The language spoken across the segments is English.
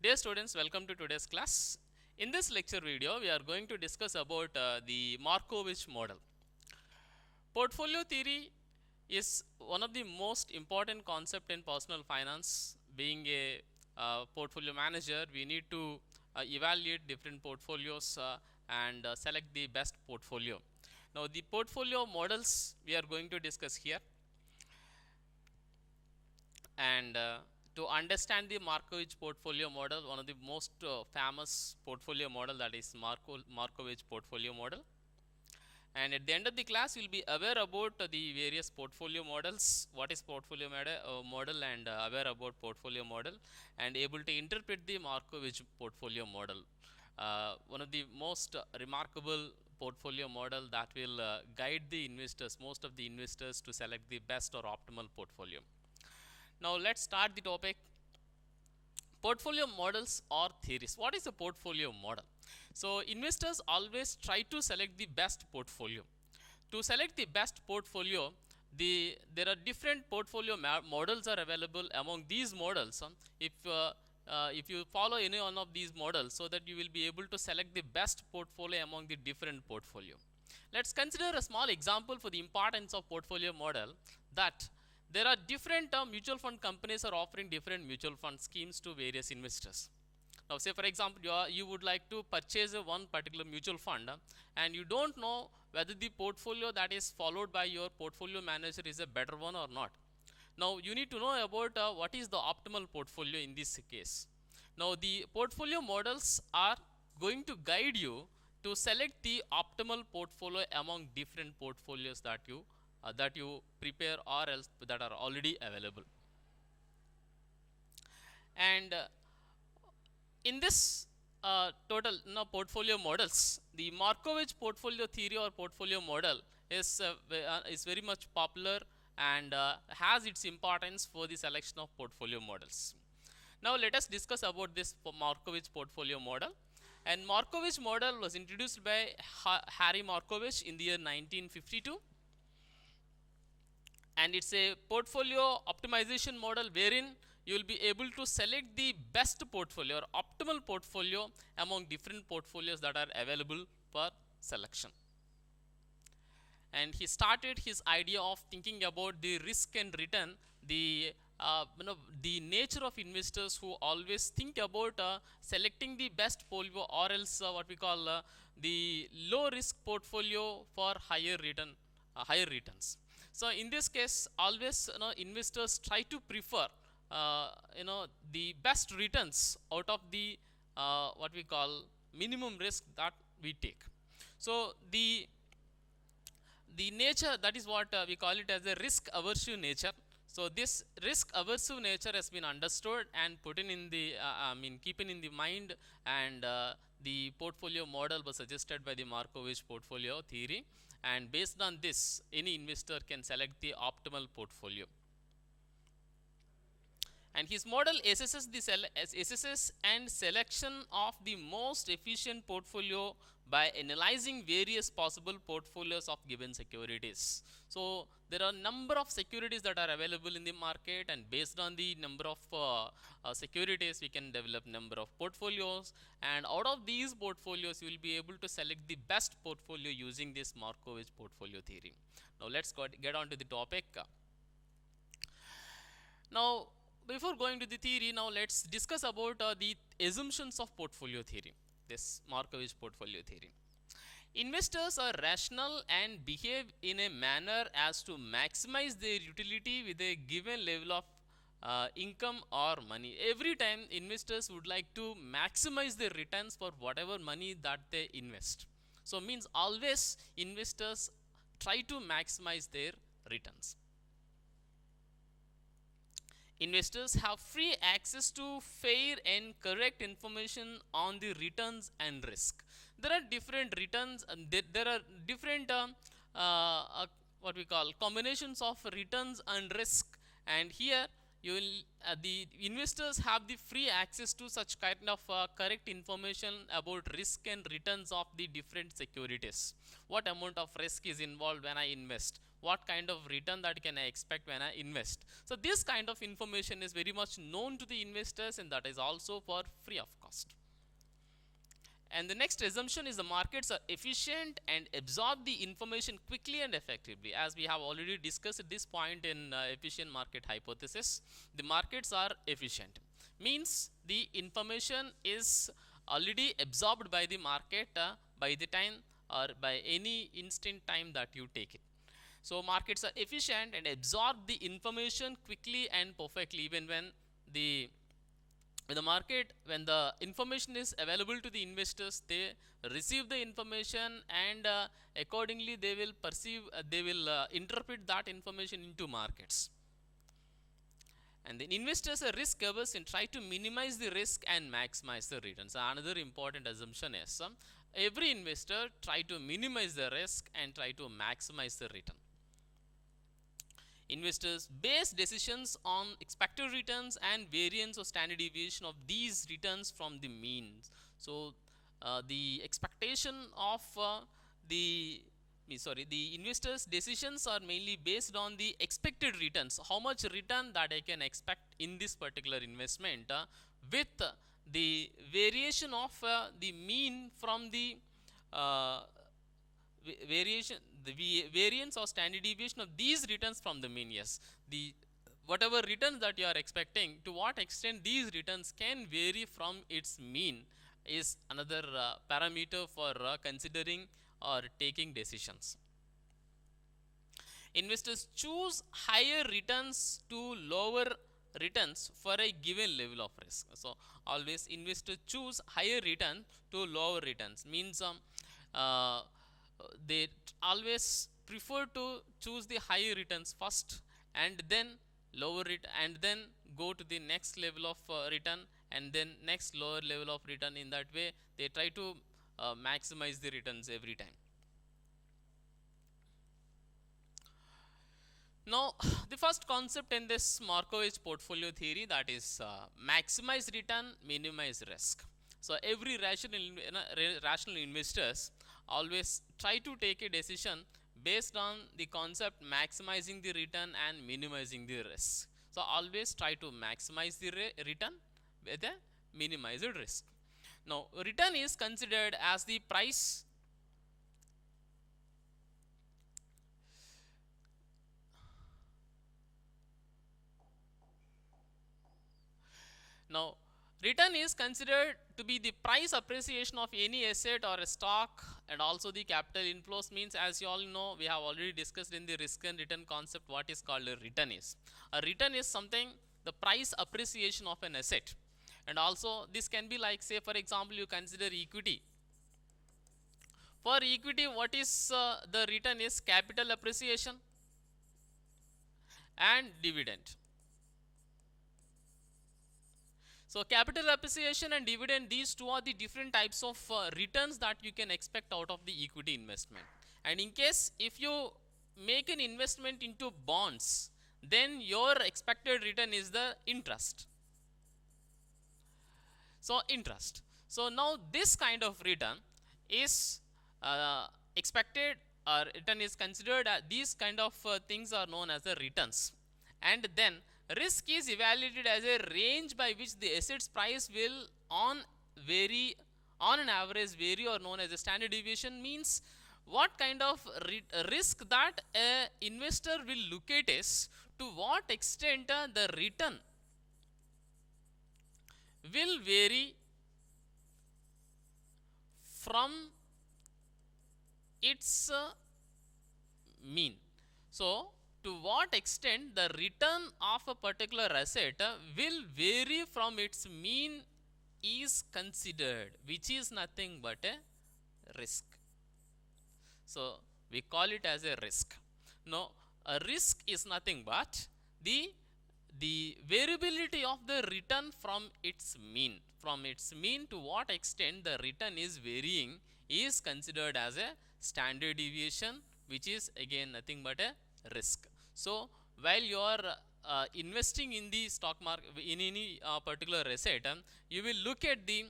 Dear students, welcome to today's class. In this lecture video, we are going to discuss about the Markovich model. Portfolio theory is one of the most important concept in personal finance. Being a portfolio manager, we need to evaluate different portfolios and select the best portfolio. Now, the portfolio models we are going to discuss here. And to understand the Markovich portfolio model, one of the most famous portfolio model, that is Markovich portfolio model. And at the end of the class, we will be aware about the various portfolio models, what is portfolio model, and aware about portfolio model, and able to interpret the Markovich portfolio model. One of the most remarkable portfolio model that will guide the investors, most of the investors, to select the best or optimal portfolio. Now let's start the topic. Portfolio models or theories. What is a portfolio model? So investors always try to select the best portfolio. To select the best portfolio, there are different portfolio models are available. Among these models, if you follow any one of these models, so that you will be able to select the best portfolio among the different portfolio. Let's consider a small example for the importance of portfolio model, that there are different mutual fund companies are offering different mutual fund schemes to various investors. Now, say for example, you would like to purchase one particular mutual fund and you don't know whether the portfolio that is followed by your portfolio manager is a better one or not. Now, you need to know about what is the optimal portfolio in this case. Now, the portfolio models are going to guide you to select the optimal portfolio among different portfolios that you prepare or else that are already available. And in this total portfolio models, the Markovich portfolio theory or portfolio model is very much popular and has its importance for the selection of portfolio models. Now let us discuss about this Markovich portfolio model. And Markovich model was introduced by Harry Markovich in the year 1952. And it's a portfolio optimization model wherein you will be able to select the best portfolio or optimal portfolio among different portfolios that are available for selection. And he started his idea of thinking about the risk and return, the nature of investors who always think about selecting the best portfolio or else what we call the low risk portfolio for higher returns. So in this case, always investors try to prefer the best returns out of the what we call minimum risk that we take. So the nature, that is what we call it as a risk aversive nature. So this risk aversive nature has been understood and put in the keeping in the mind, and the portfolio model was suggested by the Markovich portfolio theory, and based on this, any investor can select the optimal portfolio. And his model assesses and selection of the most efficient portfolio by analyzing various possible portfolios of given securities. So there are number of securities that are available in the market, and based on the number of securities, we can develop number of portfolios, and out of these portfolios you will be able to select the best portfolio using this Markovich portfolio theory. Now let's get on to the topic. Now, before going to the theory, now let's discuss about the assumptions of portfolio theory, this Markovich portfolio theory. Investors are rational and behave in a manner as to maximize their utility with a given level of income or money. Every time investors would like to maximize their returns for whatever money that they invest. So means always investors try to maximize their returns. Investors have free access to fair and correct information on the returns and risk. There are different returns, and there are different what we call combinations of returns and risk. And here you will the investors have the free access to such kind of correct information about risk and returns of the different securities. What amount of risk is involved when I invest? what kind of return that can I expect when I invest. So this kind of information is very much known to the investors, and that is also for free of cost. And the next assumption is the markets are efficient and absorb the information quickly and effectively. As we have already discussed at this point in efficient market hypothesis, the markets are efficient. Means the information is already absorbed by the market by the time or by any instant time that you take it. So markets are efficient and absorb the information quickly and perfectly, even when the market, when the information is available to the investors, they receive the information, and accordingly they will perceive, they will interpret that information into markets. And then investors are risk averse and try to minimize the risk and maximize the returns. Another important assumption is every investor try to minimize the risk and try to maximize the return. Investors base decisions on expected returns and variance or standard deviation of these returns from the means. So the expectation of the investors decisions are mainly based on the expected returns, how much return that I can expect in this particular investment, with the variation of the mean from the variance or standard deviation of these returns from the mean. Yes, the whatever returns that you are expecting, to what extent these returns can vary from its mean is another parameter for considering or taking decisions. Investors choose higher returns to lower returns for a given level of risk. So always investors choose higher return to lower returns, means they always prefer to choose the higher returns first and then lower it, and then go to the next level of return, and then next lower level of return. In that way they try to maximize the returns every time. Now the first concept in this Markowitz portfolio theory, that is maximize return, minimize risk. So every rational investors always try to take a decision based on the concept maximizing the return and minimizing the risk. So always try to maximize the return with a minimized risk. Now return is considered as the price Now return is considered to be the price appreciation of any asset or a stock, and also the capital inflows. Means, as you all know, we have already discussed in the risk and return concept what is called a return is. A return is something, the price appreciation of an asset, and also this can be like, say for example, you consider equity. For equity, what is the return is capital appreciation and dividend. So capital appreciation and dividend, these two are the different types of returns that you can expect out of the equity investment. And in case if you make an investment into bonds, then your expected return is the interest. So interest. So now this kind of return is expected, or return is considered, these kind of things are known as the returns. And then risk is evaluated as a range by which the asset's price will on an average vary, or known as a standard deviation. Means what kind of risk that a investor will look at is to what extent the return will vary from its mean. So to what extent the return of a particular asset will vary from its mean is considered, which is nothing but a risk. So we call it as a risk. Now a risk is nothing but the variability of the return from its mean. From its mean, to what extent the return is varying is considered as a standard deviation, which is again nothing but a risk. So while you are investing in the stock market, in any particular asset, you will look at the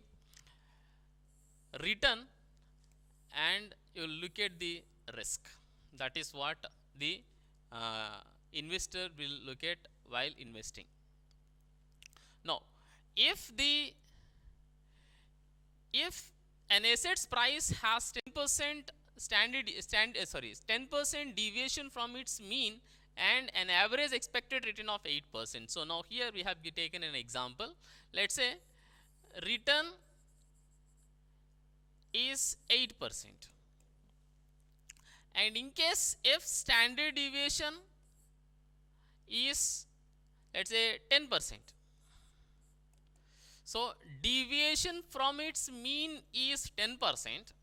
return and you will look at the risk. That is what the investor will look at while investing. Now, if the if an asset's price has 10% 10% deviation from its mean and an average expected return of 8%. So now here we have taken an example. Let's say return is 8%, and in case if standard deviation is, let's say, 10%, so deviation from its mean is 10%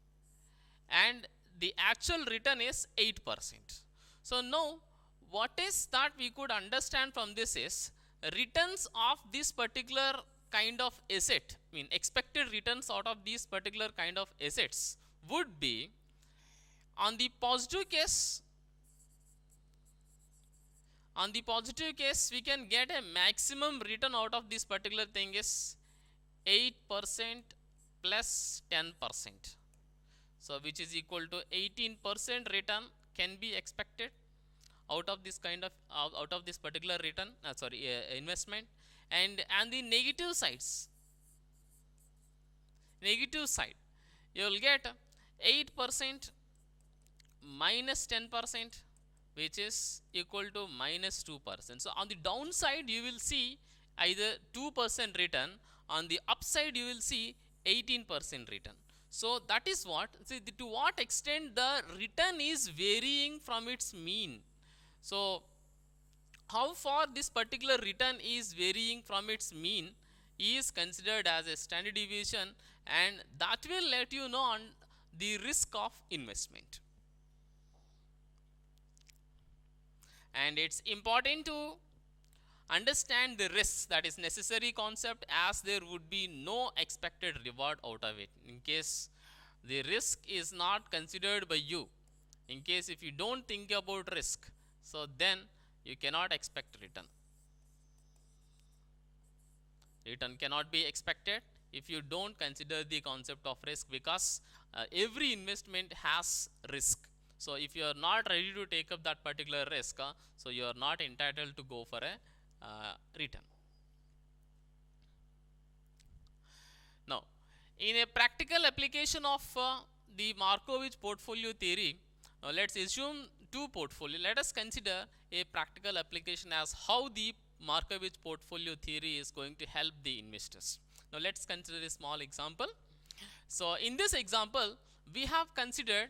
and the actual return is 8%. So now what is that we could understand from this is returns of this particular kind of asset, I mean expected returns out of these particular kind of assets would be, on the positive case, we can get a maximum return out of this particular thing is 8% plus 10%. So which is equal to 18% return can be expected out of this kind of out of this particular return investment. And the negative side you will get 8% minus 10%, which is equal to minus 2%. So on the downside you will see either 2% return, on the upside you will see 18% return. So that is what, see, to what extent the return is varying from its mean. So how far this particular return is varying from its mean is considered as a standard deviation, and that will let you know on the risk of investment. And it's important to understand the risks, that is necessary concept, as there would be no expected reward out of it. In case the risk is not considered by you, in case if you don't think about risk, so then you cannot expect return. Return cannot be expected if you don't consider the concept of risk, because every investment has risk. So if you are not ready to take up that particular risk, so you are not entitled to go for a return. Now, in a practical application of the Markovitch portfolio theory, now let's assume two portfolio. Let us consider a practical application as how the Markovitch portfolio theory is going to help the investors. Now let's consider a small example. So in this example, we have considered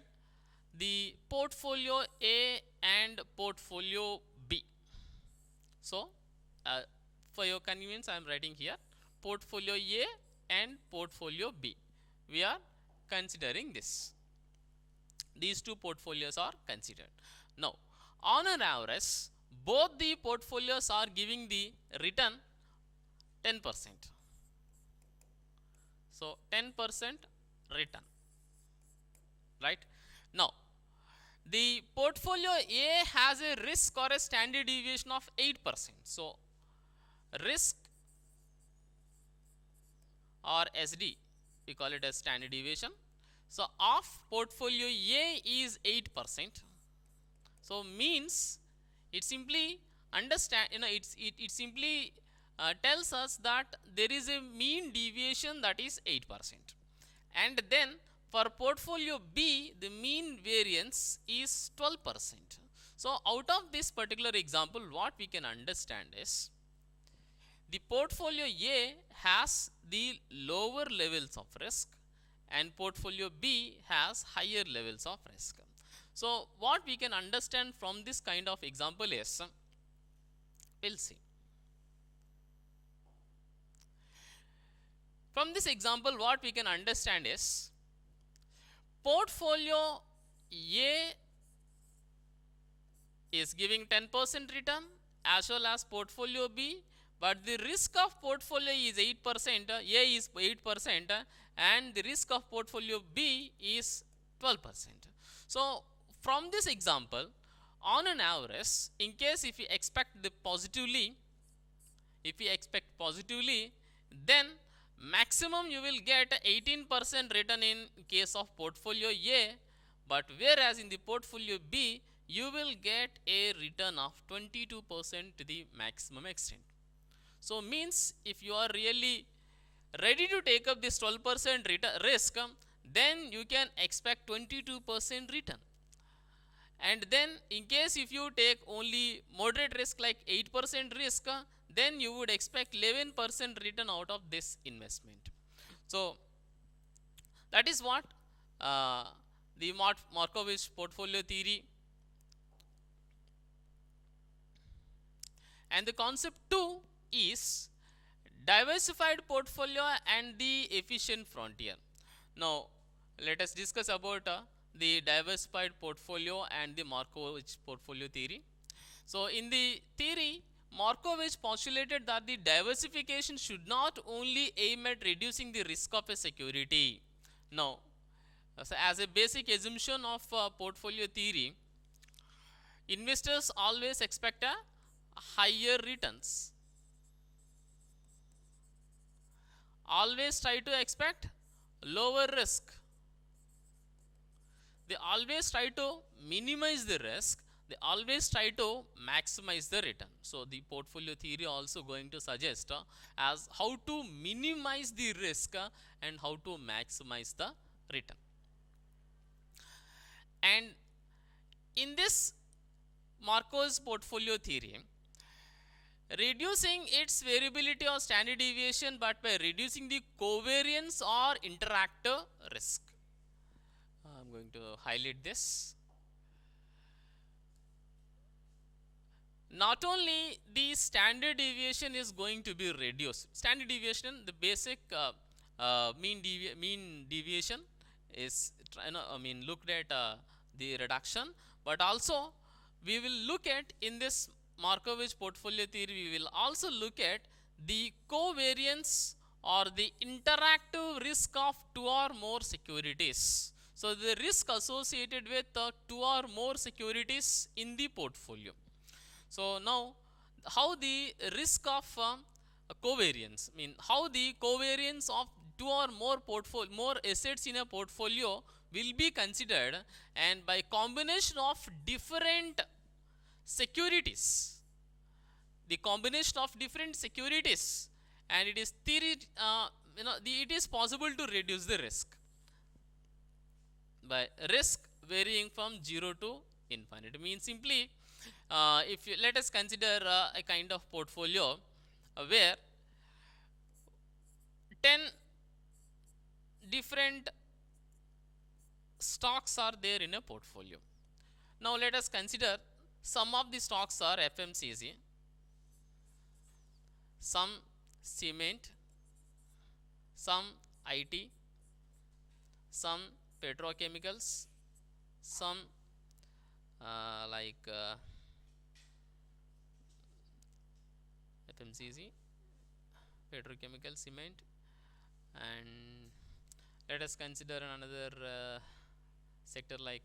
the portfolio A and portfolio B. So for your convenience, I am writing here portfolio A and portfolio B. We are considering this. These two portfolios are considered. Now, on an average, both the portfolios are giving the return 10%. So 10% return, right? Now, the portfolio A has a risk or a standard deviation of 8%. So risk, or SD, we call it as standard deviation. So of portfolio A is 8%. So means it simply it simply tells us that there is a mean deviation that is 8%. And then for portfolio B, the mean variance is 12%. So out of this particular example, what we can understand is the portfolio A has the lower levels of risk and portfolio B has higher levels of risk. So what we can understand from this kind of example is, we'll see. From this example, what we can understand is portfolio A is giving 10% return as well as portfolio B, but the risk of portfolio is 8%, A is 8%, and the risk of portfolio B is 12%. So from this example, on an average, in case if we expect the positively, then maximum you will get 18% return in case of portfolio A, but whereas in the portfolio B you will get a return of 22% to the maximum extent. So means if you are really ready to take up this 12% risk, then you can expect 22% return. And then in case if you take only moderate risk like 8% risk, then you would expect 11% return out of this investment. So that is what uh, the Markovitch portfolio theory. And the concept 2 is diversified portfolio and the efficient frontier. Now let us discuss about the diversified portfolio and the Markovitch portfolio theory. So in the theory, Markovitch postulated that the diversification should not only aim at reducing the risk of a security. Now, so as a basic assumption of portfolio theory, investors always expect a higher returns. Always try to expect lower risk. They always try to minimize the risk. They always try to maximize the return. So the portfolio theory also going to suggest as how to minimize the risk and how to maximize the return. And in this Markovitch portfolio theory, reducing its variability or standard deviation, but by reducing the covariance or interactive risk. I'm going to highlight this. Not only the standard deviation is going to be reduced. Standard deviation, the basic mean deviation is looked at the reduction, but also we will look at in this Markovitch portfolio theory, we will also look at the covariance or the interactive risk of two or more securities. So the risk associated with two or more securities in the portfolio. So now how the risk of covariance, how the covariance of two or more assets in a portfolio will be considered, and by combination of different securities, the combination of different securities, and it is theory, it is possible to reduce the risk by risk varying from 0 to infinity. Means simply if you let us consider a kind of portfolio where 10 different stocks are there in a portfolio. Now let us consider some of the stocks are FMCG, some cement, some IT, some petrochemicals, some FMCG, petrochemical, cement, and let us consider another sector like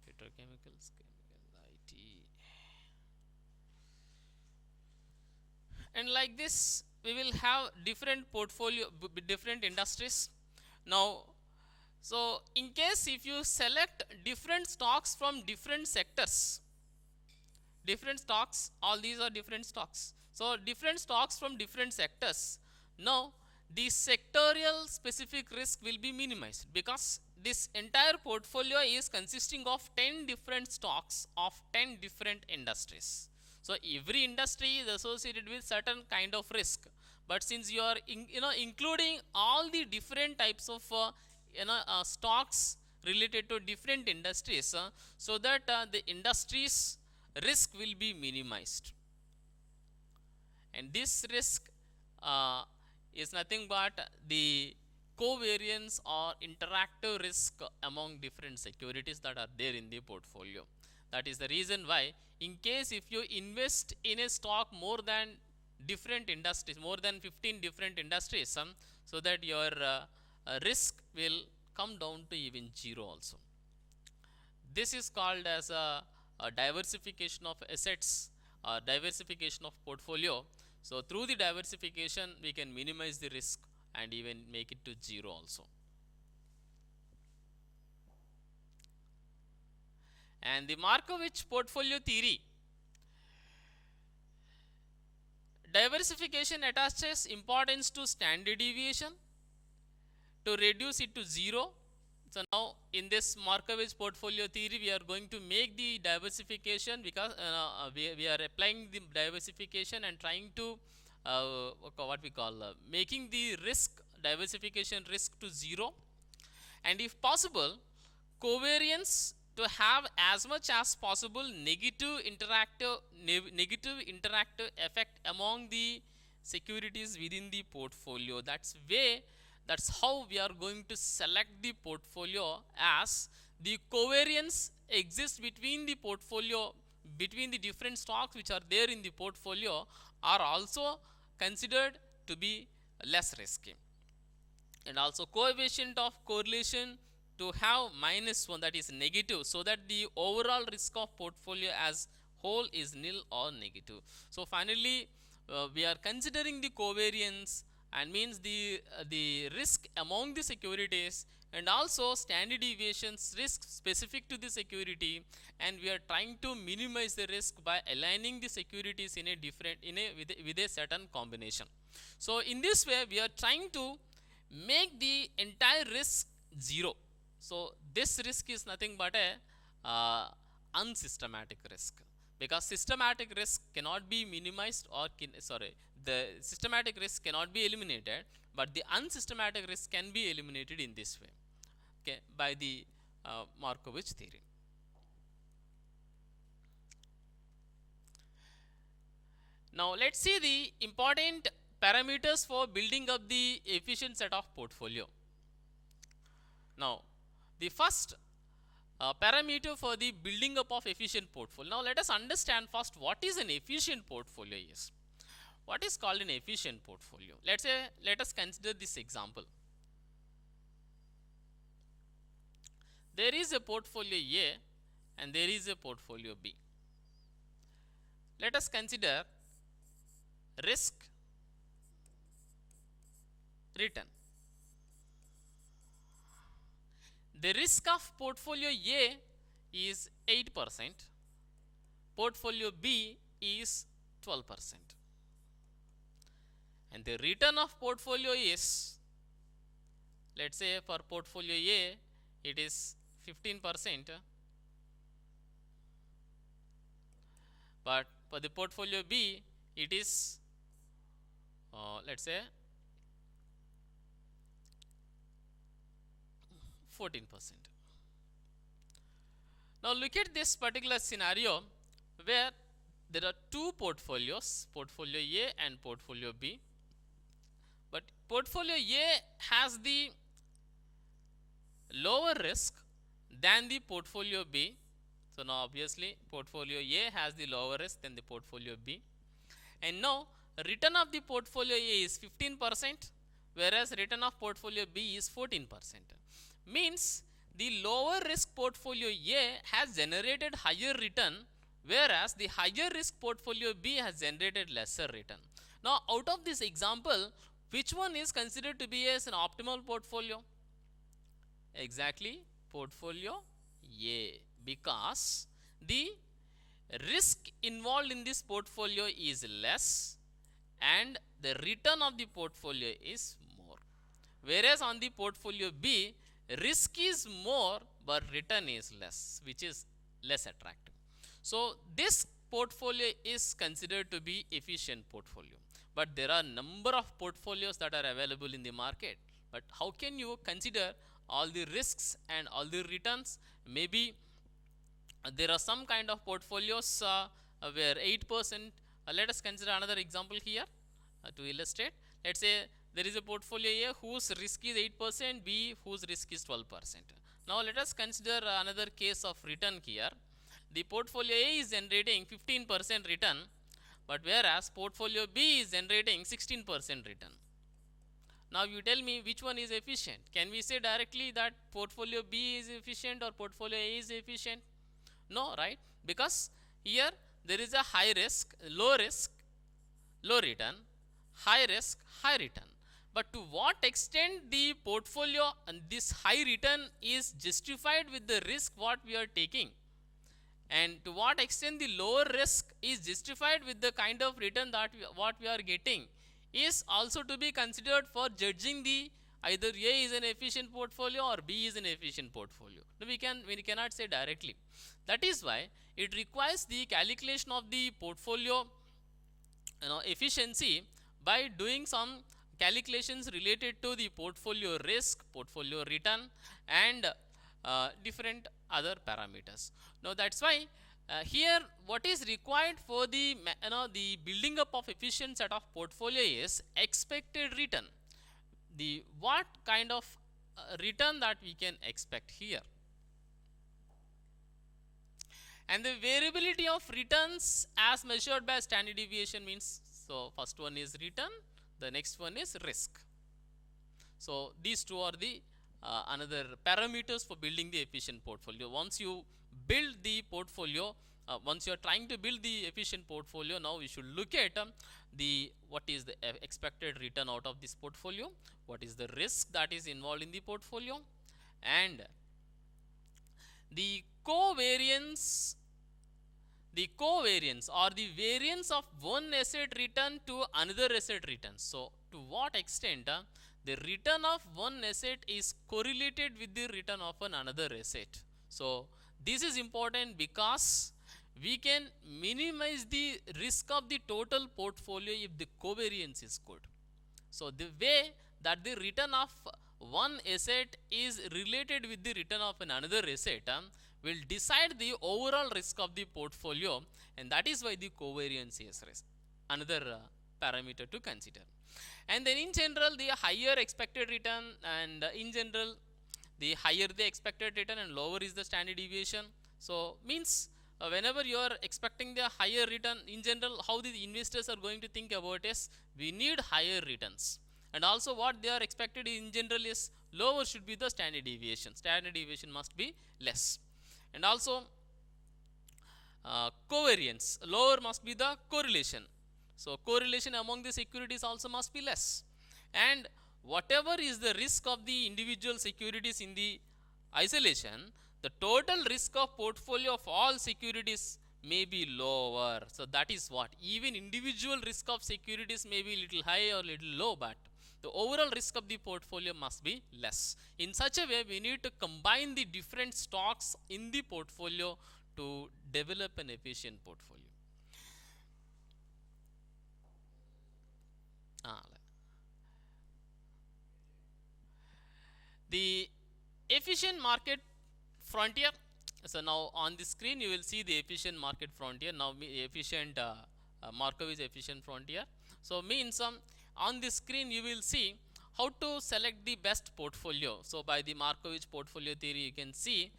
petrochemicals, IT, and like this we will have different portfolio, different industries. Now, so in case if you select different stocks from different sectors, different stocks, all these are different stocks, so different stocks from different sectors, now the sectorial specific risk will be minimized, because this entire portfolio is consisting of 10 different stocks of 10 different industries. So every industry is associated with certain kind of risk, but since you are including all the different types of stocks related to different industries, so that the industries risk will be minimized, and this risk is nothing but the covariance or interactive risk among different securities that are there in the portfolio. That is the reason why, in case if you invest in a stock more than different industries, more than 15 different industries, so that your risk will come down to even 0 also. This is called as a diversification of assets or diversification of portfolio. So through the diversification we can minimize the risk and even make it to 0 also. And the Markovich portfolio theory, diversification attaches importance to standard deviation to reduce it to zero. So now in this Markovich portfolio theory, we are going to make the diversification because we are applying the diversification and trying to what we call making the risk, diversification risk, to zero, and if possible covariance to have as much as possible negative interactive effect among the securities within the portfolio. That's how we are going to select the portfolio, as the covariance exists between the portfolio, between the different stocks which are there in the portfolio, are also considered to be less risky. And also coefficient of correlation to have -1, that is negative, so that the overall risk of portfolio as whole is nil or negative. So finally we are considering the covariance, and means the risk among the securities, and also standard deviations risk specific to the security, and we are trying to minimize the risk by aligning the securities in a different with a certain combination. So in this way we are trying to make the entire risk zero. So this risk is nothing but a unsystematic risk, because systematic risk cannot be minimized, or the systematic risk cannot be eliminated, but the unsystematic risk can be eliminated in this way, okay, by the Markovich theory. Now let's see the important parameters for building up the efficient set of portfolio. Now the first parameter for the building up of efficient portfolio. Now let us understand first what is an efficient portfolio is. What is called an efficient portfolio? Let us consider this example. There is a portfolio A and there is a portfolio B. Let us consider risk, return. The risk of portfolio A is 8%, portfolio B is 12%, and the return of portfolio is, let's say for portfolio A it is 15%, but for the portfolio B it is let's say 14%. Now look at this particular scenario where there are two portfolios, portfolio A and portfolio B, but portfolio A has the lower risk than the portfolio B. So now obviously portfolio A has the lower risk than the portfolio B, and now return of the portfolio A is 15%, whereas return of portfolio B is 14%. Means the lower risk portfolio A has generated higher return, whereas the higher risk portfolio B has generated lesser return. Now out of this example, which one is considered to be as an optimal portfolio? Exactly, portfolio A, because the risk involved in this portfolio is less and the return of the portfolio is more, whereas on the portfolio B risk is more but return is less, which is less attractive. So this portfolio is considered to be efficient portfolio, but there are number of portfolios that are available in the market. But how can you consider all the risks and all the returns? Maybe there are some kind of portfolios where 8%, let us consider another example here to illustrate. Let's say there is a portfolio A whose risk is 8%, B whose risk is 12%. Now let us consider another case of return here. The portfolio A is generating 15% return, but whereas portfolio B is generating 16% return. Now you tell me which one is efficient. Can we say directly that portfolio B is efficient or portfolio A is efficient? No, right? Because here there is a high risk, low return, high risk, high return. But to what extent the portfolio and this high return is justified with the risk what we are taking? and to what extent the lower risk is justified with the kind of return that what we are getting is also to be considered for judging the either A is an efficient portfolio or B is an efficient portfolio. We cannot say directly. That is why it requires the calculation of the portfolio efficiency by doing some calculations related to the portfolio risk, portfolio return, and different other parameters. Now that's why here what is required for the the building up of efficient set of portfolio is expected return. The what kind of return that we can expect here, and the variability of returns as measured by standard deviation means, so first one is return, the next one is risk. So these two are the another parameters for building the efficient portfolio. Once you build the portfolio, once you are trying to build the efficient portfolio, now we should look at the what is the expected return out of this portfolio, what is the risk that is involved in the portfolio, and the covariance or the variance of one asset return to another asset return. So to what extent the return of one asset is correlated with the return of another asset. So this is important because we can minimize the risk of the total portfolio if the covariance is good. So the way that the return of one asset is related with the return of another asset will decide the overall risk of the portfolio, and that is why the covariance is another parameter to consider. And then in general, the higher expected return, and in general the higher the expected return and lower is the standard deviation. So means whenever you are expecting the higher return, in general how the investors are going to think about is we need higher returns, and also what they are expected in general is lower should be the standard deviation. Standard deviation must be less. And also covariance, lower must be the correlation. So correlation among the securities also must be less, and whatever is the risk of the individual securities in the isolation, the total risk of portfolio of all securities may be lower. So that is what, even individual risk of securities may be little high or little low, but the overall risk of the portfolio must be less. In such a way, we need to combine the different stocks in the portfolio to develop an efficient portfolio. The efficient market frontier. So now on the screen you will see the efficient market frontier. Now efficient Markowitz efficient frontier. So means on the screen you will see how to select the best portfolio. So by the Markowitz portfolio theory you can see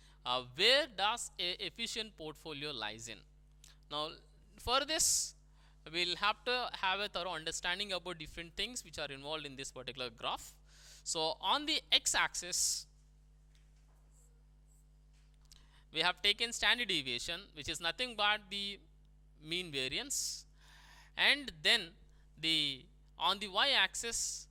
where does a efficient portfolio lies in. Now for this we will have to have a thorough understanding about different things which are involved in this particular graph. So on the x-axis we have taken standard deviation, which is nothing but the mean variance, and then on the y-axis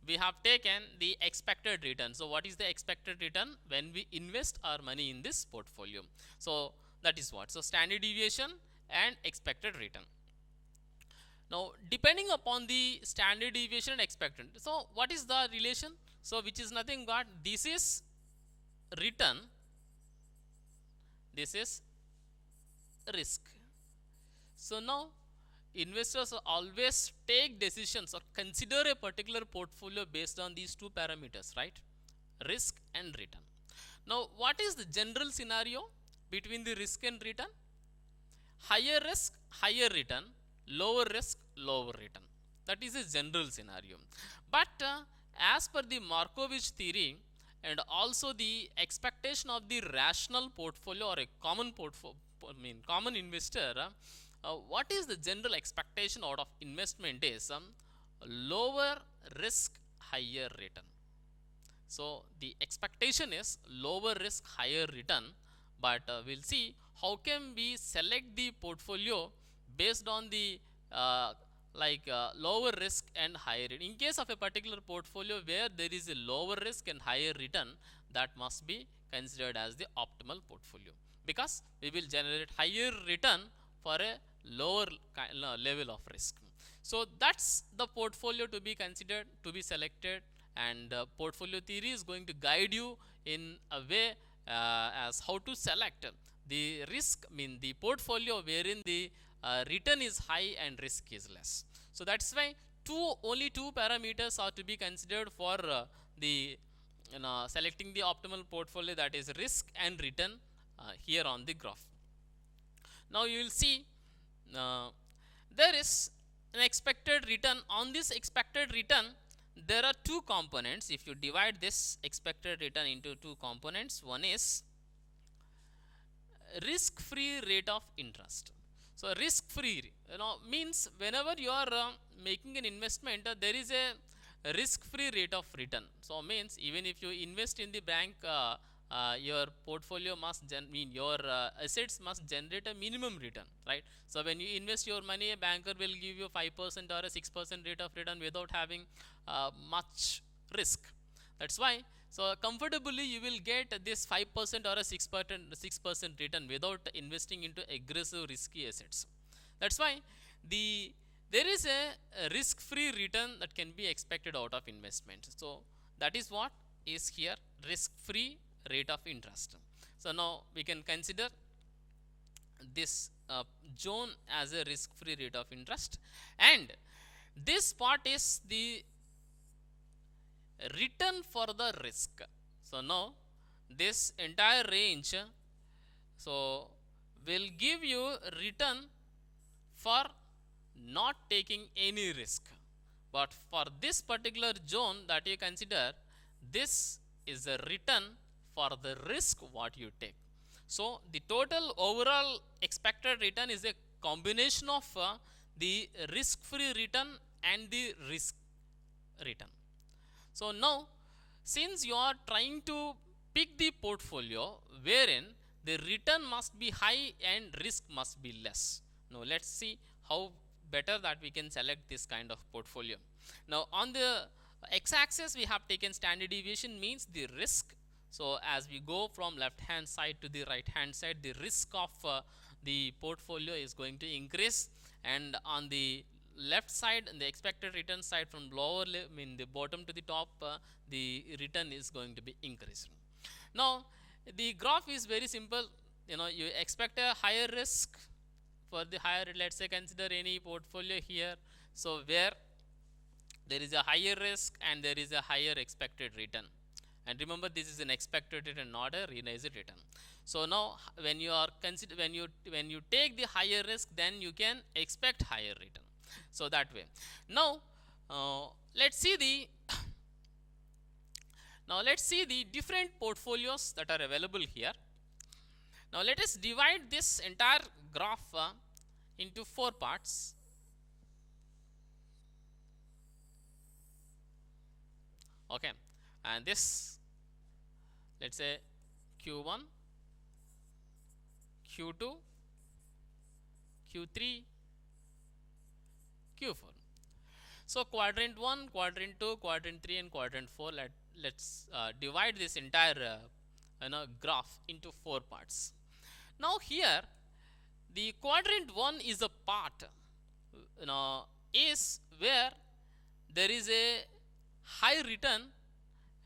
we have taken the expected return. So what is the expected return when we invest our money in this portfolio? So that is what, so standard deviation and expected return. Now depending upon the standard deviation and expected, so what is the relation? So which is nothing but this is return, this is risk. So now investors always take decisions or consider a particular portfolio based on these two parameters, right? Risk and return. Now what is the general scenario between the risk and return? Higher risk, higher return, lower risk, lower return. That is a general scenario. But as per the Markowitz theory and also the expectation of the rational portfolio or a common portfolio, common investor, what is the general expectation out of investment is lower risk, higher return. So the expectation is lower risk, higher return, but we'll see how can we select the portfolio based on the lower risk and higher return. In case of a particular portfolio where there is a lower risk and higher return, that must be considered as the optimal portfolio. because we will generate higher return for a lower level of risk. So that's the portfolio to be considered, to be selected, and portfolio theory is going to guide you in a way as how to select the risk, mean the portfolio wherein the return is high and risk is less. So that's why only two parameters are to be considered for the selecting the optimal portfolio, that is risk and return here on the graph. Now you will see there is an expected return. On this expected return there are two components. If you divide this expected return into two components, one is risk free rate of interest. So risk free means whenever you are making an investment, there is a risk free rate of return. So means even if you invest in the bank, your portfolio must your assets must generate a minimum return, right? So when you invest your money, a banker will give you 5% or a 6% rate of return without having much risk. That's why so comfortably you will get this 5% or a 6% return without investing into aggressive risky assets. That's why there is a risk free return that can be expected out of investment. So that is what is here, risk free rate of interest. So now we can consider this zone as a risk free rate of interest, and this part is the return for the risk. So now this entire range so will give you return for not taking any risk, but for this particular zone that you consider, this is a return for the risk what you take. So the total overall expected return is a combination of the risk free return and the risk return. So now since you are trying to pick the portfolio wherein the return must be high and risk must be less, now let's see how better that we can select this kind of portfolio. Now on the x-axis we have taken standard deviation, means the risk. So as we go from left hand side to the right hand side, the risk of the portfolio is going to increase, and on the left side and the expected return side, from lower the bottom to the top, the return is going to be increased. Now the graph is very simple. You expect a higher risk. For the higher, let's say consider any portfolio here, so where there is a higher risk and there is a higher expected return, and remember this is an expected return, not a realized return. So now when you are when you take the higher risk, then you can expect higher return. So that way. Now let's see the different portfolios that are available here. Now let us divide this entire graph into 4 parts. Okay, and this, let's say Q1, Q2, Q3, Q4. So quadrant 1, quadrant 2, quadrant 3 and quadrant 4, let's divide this entire graph into 4 parts. Now here the quadrant 1 is a part is where there is a high return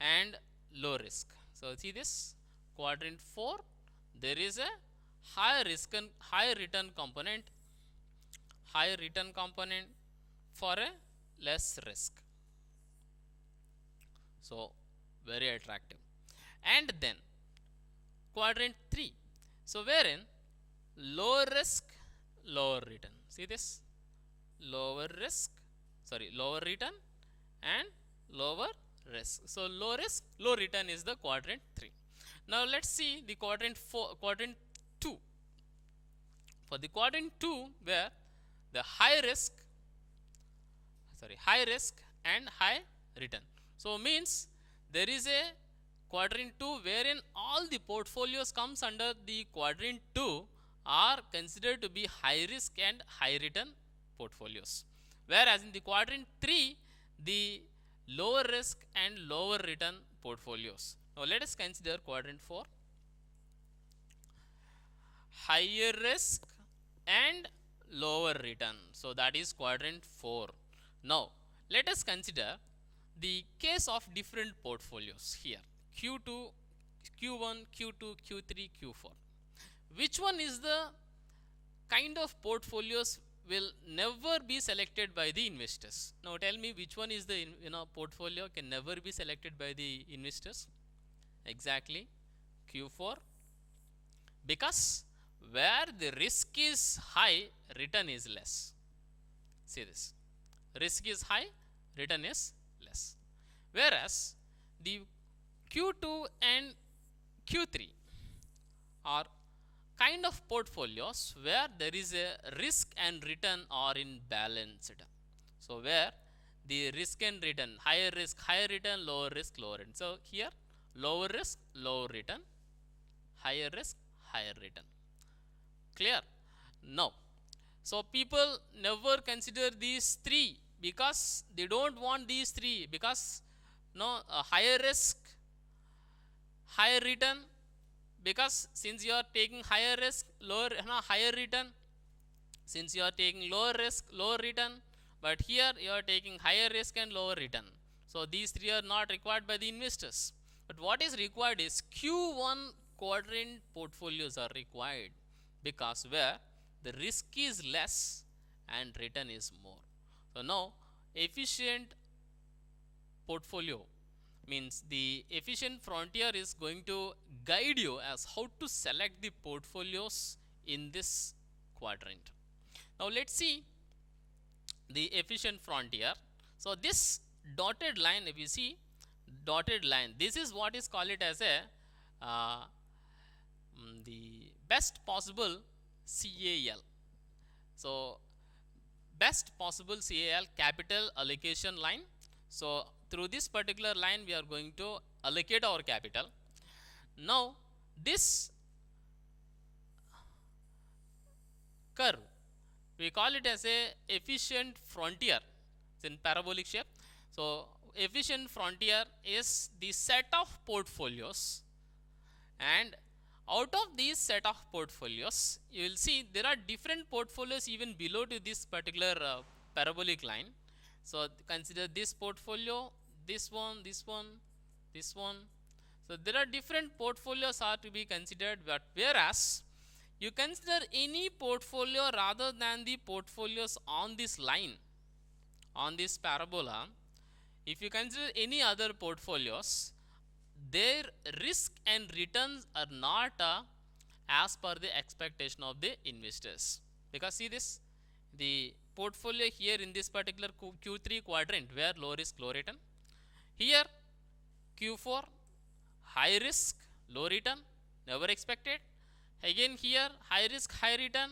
and low risk. So see this quadrant 4, there is a high risk and high return component, for a less risk. So very attractive. And then quadrant 3, so wherein lower risk, lower return. See this, lower return and lower risk. So low risk, low return is the quadrant 3. Now let's see the quadrant 2. For the quadrant 2, where the high risk and high return. So means there is a quadrant 2 wherein all the portfolios comes under the quadrant 2 are considered to be high risk and high return portfolios, whereas in the quadrant 3 the lower risk and lower return portfolios. Now let us consider quadrant 4. higher risk and lower return. So that is quadrant 4. Now let us consider the case of different portfolios here, Q2, Q1, Q2, Q3, Q4. Which one is the kind of portfolios will never be selected by the investors? Now tell me which one is the portfolio can never be selected by the investors? Exactly, Q4, because where the risk is high, return is less. See this, risk is high, return is less. Whereas the Q2 and Q3 are kind of portfolios where there is a risk and return are in balanced. So where the risk and return, higher risk, higher return, lower risk, lower return. So here lower risk, lower return, higher risk, higher return. Clear? No. So people never consider these three because they don't want these three, because no, higher risk, higher return, because since you are taking higher risk, lower higher return, since you are taking lower risk, lower return, but here you are taking higher risk and lower return. So these three are not required by the investors. But what is required is Q1 quadrant portfolios are required, because where the risk is less and return is more. So now efficient portfolio means the efficient frontier is going to guide you as how to select the portfolios in this quadrant. Now let's see the efficient frontier. So this dotted line, if you see dotted line, this is what is called it as a the best possible CAL. So best possible CAL, capital allocation line. So through this particular line we are going to allocate our capital. Now this curve we call it as a efficient frontier. It's in parabolic shape. So efficient frontier is the set of portfolios, and out of these set of portfolios you will see there are different portfolios even below to this particular parabolic line. So consider this portfolio, this one, this one, this one. So there are different portfolios are to be considered, but whereas you consider any portfolio rather than the portfolios on this line, on this parabola, if you consider any other portfolios, their risk and returns are not as per the expectation of the investors. Because see this, the portfolio here in this particular Q3 quadrant where low risk, low return. Here Q4 high risk, low return, never expected. Again here high risk, high return,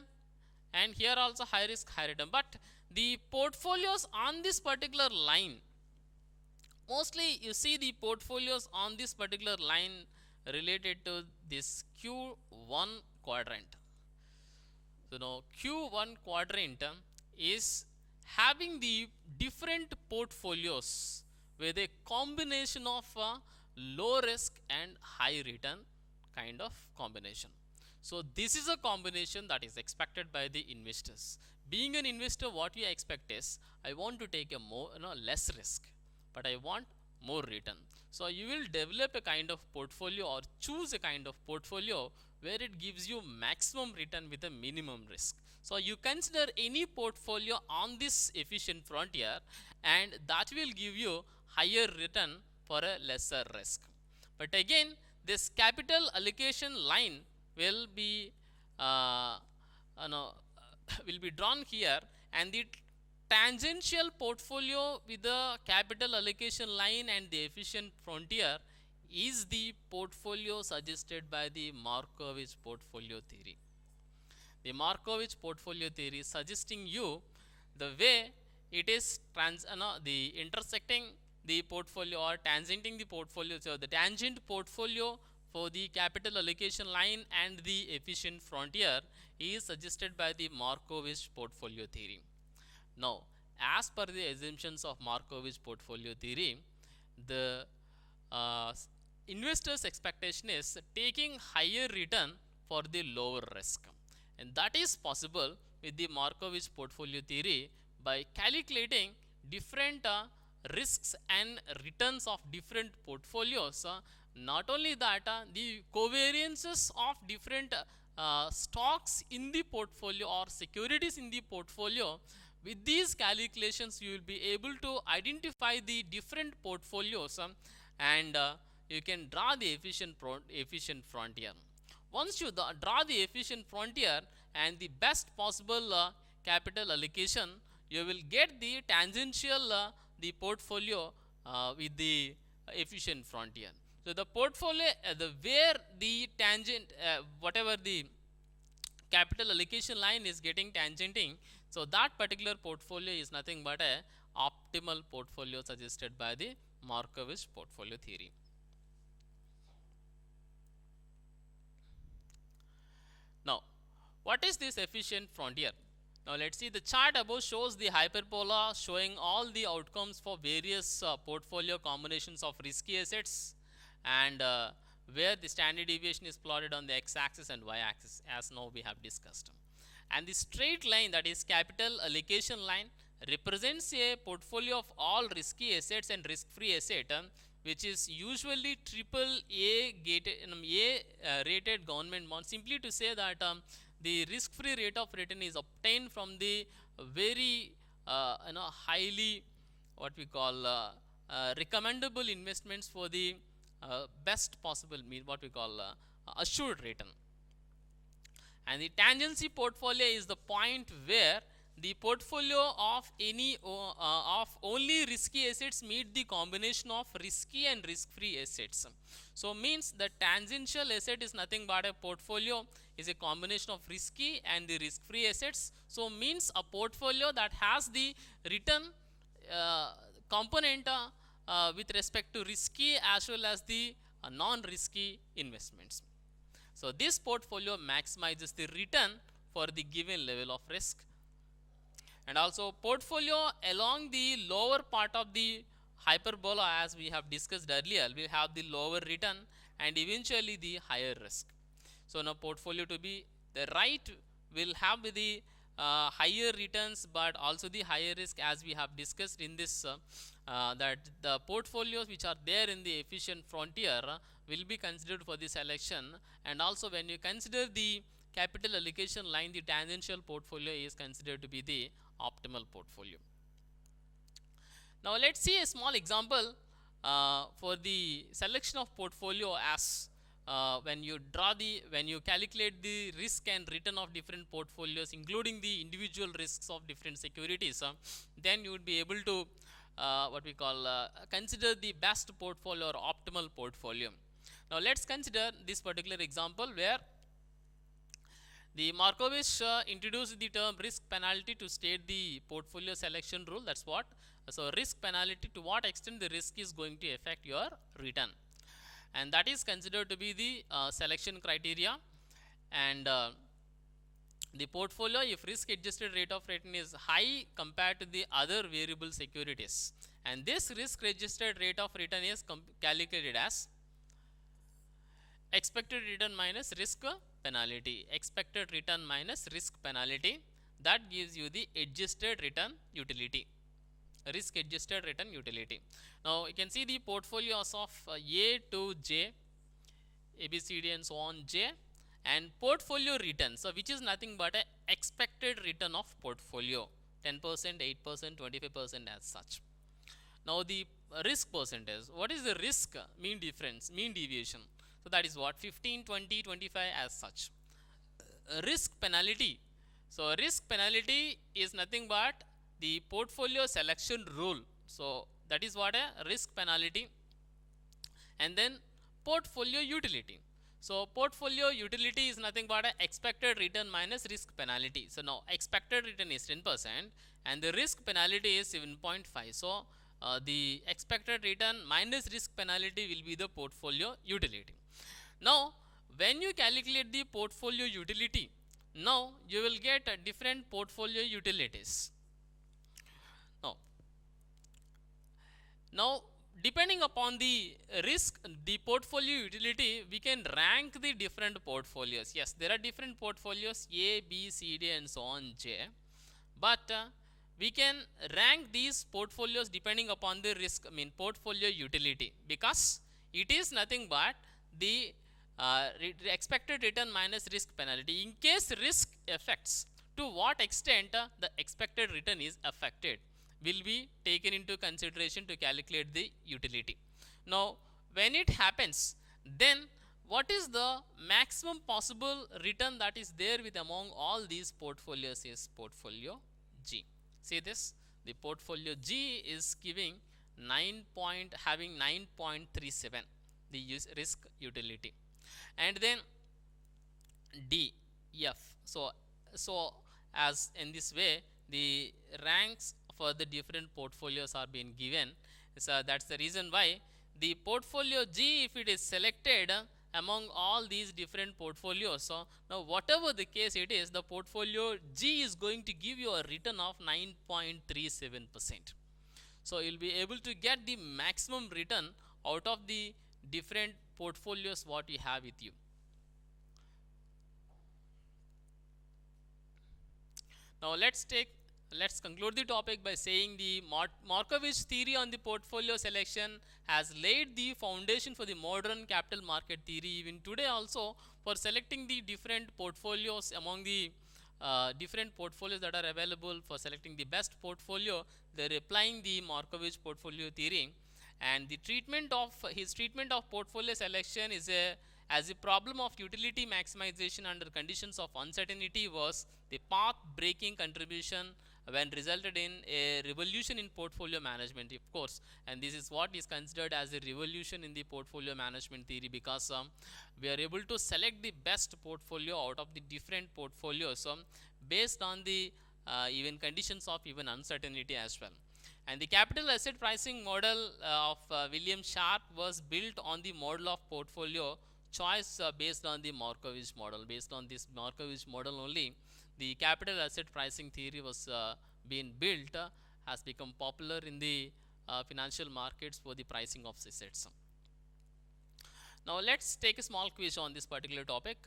and here also high risk, high return. But the portfolios on this particular line, mostly you see the portfolios on this particular line related to this Q1 quadrant. So now Q1 quadrant is having the different portfolios with a combination of low risk and high return kind of combination. So this is a combination that is expected by the investors. Being an investor, what you expect is, I want to take a more less risk, but I want more return. So you will develop a kind of portfolio or choose a kind of portfolio where it gives you maximum return with a minimum risk. So you consider any portfolio on this efficient frontier, and that will give you higher return for a lesser risk. But again, this capital allocation line will be will be drawn here, and the tangential portfolio with the capital allocation line and the efficient frontier is the portfolio suggested by the Markovich portfolio theory. The Markovich portfolio theory is suggesting you the way it is the intersecting the portfolio or tangenting the portfolio. So the tangent portfolio for the capital allocation line and the efficient frontier is suggested by the Markovich portfolio theory. Now, as per the assumptions of Markovich portfolio theory, the investors' expectation is taking higher return for the lower risk. And that is possible with the Markovitch portfolio theory by calculating different risks and returns of different portfolios. Not only that, the covariances of different stocks in the portfolio or securities in the portfolio. With these calculations, you will be able to identify the different portfolios and you can draw the efficient frontier. Once you draw the efficient frontier and the best possible capital allocation, you will get the tangential the portfolio with the efficient frontier. So the portfolio the where the tangent whatever the capital allocation line is getting tangenting, so that particular portfolio is nothing but a optimal portfolio suggested by the Markovitch portfolio theory. Now, what is this efficient frontier? Now, let's see, the chart above shows the hyperbola showing all the outcomes for various portfolio combinations of risky assets, and where the standard deviation is plotted on the x-axis and y-axis, as now we have discussed. And the straight line, that is capital allocation line, represents a portfolio of all risky assets and risk-free asset, which is usually AAA rated government bonds. Simply to say that the risk-free rate of return is obtained from the very highly what we call recommendable investments for the best possible what we call assured return. And the tangency portfolio is the point where the portfolio of any of only risky assets meet the combination of risky and risk-free assets. So means the tangential asset is nothing but a portfolio is a combination of risky and the risk-free assets. So means a portfolio that has the return component with respect to risky as well as the non-risky investments. So this portfolio maximizes the return for the given level of risk. And also portfolio along the lower part of the hyperbola, as we have discussed earlier, will have the lower return and eventually the higher risk. So now portfolio to be the right will have the higher returns but also the higher risk, as we have discussed in this that the portfolios which are there in the efficient frontier will be considered for the selection. And also when you consider the capital allocation line, the tangential portfolio is considered to be the optimal portfolio. Now let's see a small example for the selection of portfolio, as when you calculate the risk and return of different portfolios, including the individual risks of different securities, then you would be able to what we call consider the best portfolio or optimal portfolio. Now let's consider this particular example where the Markovitch introduced the term risk penalty to state the portfolio selection rule. That's what. So risk penalty, to what extent the risk is going to affect your return, and that is considered to be the selection criteria. And the portfolio, if risk adjusted rate of return is high compared to the other variable securities, and this risk adjusted rate of return is calculated as expected return minus risk penalty. Expected return minus risk penalty, that gives you the adjusted return utility, risk adjusted return utility. Now you can see the portfolios of A to J, A, B, C, D and so on J, and portfolio return, so which is nothing but a expected return of portfolio, 10%, 8%, 25% as such. Now the risk percentage, what is the risk mean difference, mean deviation? So that is what, 15, 20, 25 as such. Risk penalty, so risk penalty is nothing but the portfolio selection rule. So that is what a risk penalty. And then portfolio utility, so portfolio utility is nothing but a expected return minus risk penalty. So now expected return is 10% and the risk penalty is 7.5. So the expected return minus risk penalty will be the portfolio utility. Now when you calculate the portfolio utility, now you will get different portfolio utilities. Now depending upon the risk, the portfolio utility, we can rank the different portfolios. Yes, there are different portfolios A, B, C, D, and so on J. But we can rank these portfolios depending upon the risk, portfolio utility, because it is nothing but the expected return minus risk penalty. In case risk affects, to what extent the expected return is affected will be taken into consideration to calculate the utility. Now, when it happens, then what is the maximum possible return that is there with among all these portfolios is portfolio G. See this, the portfolio G is giving having 9.37 the risk utility, and then D, F. So as in this way the ranks for the different portfolios are being given. So that's the reason why the portfolio G, if it is selected among all these different portfolios, so now whatever the case it is, the portfolio G is going to give you a return of 9.37%. so you'll be able to get the maximum return out of the different portfolios what you have with you. Now let's conclude the topic by saying the Markovitch theory on the portfolio selection has laid the foundation for the modern capital market theory. Even today also, for selecting the different portfolios among the different portfolios that are available, for selecting the best portfolio, they're applying the Markovitch portfolio theory. And the his treatment of portfolio selection is as a problem of utility maximization under conditions of uncertainty was the path breaking contribution when resulted in a revolution in portfolio management, of course. And this is what is considered as a revolution in the portfolio management theory, because we are able to select the best portfolio out of the different portfolios based on the even conditions of even uncertainty as well. And the capital asset pricing model of William Sharpe was built on the model of portfolio choice based on the Markovitch model. Based on this Markovitch model only, the capital asset pricing theory was being built, has become popular in the financial markets for the pricing of assets. Now let's take a small quiz on this particular topic.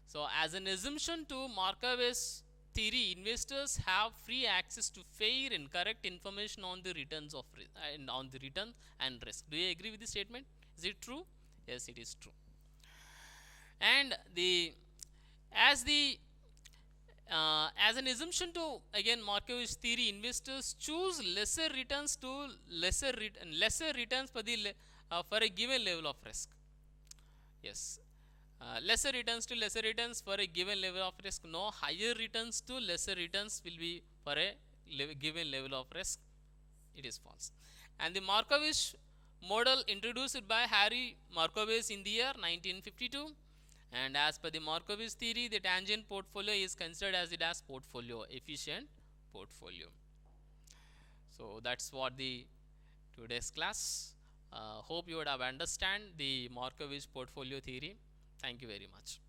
So as an assumption to Markovitch theory, investors have free access to fair and correct information on the returns of on the return and risk. Do you agree with this statement? Is it true? Yes, it is true. And as an assumption to again Markovitch theory, investors choose lesser returns for a given level of risk. Yes, lesser returns to lesser returns for a given level of risk. No higher returns to lesser returns will be for a given level of risk. It is false. And the Markovitch model introduced by Harry Markowitz in the year 1952. And as per the Markovitch theory, the tangent portfolio is considered as portfolio efficient portfolio. So that's what the today's class. Hope you would have understand the Markovitch portfolio theory. Thank you very much.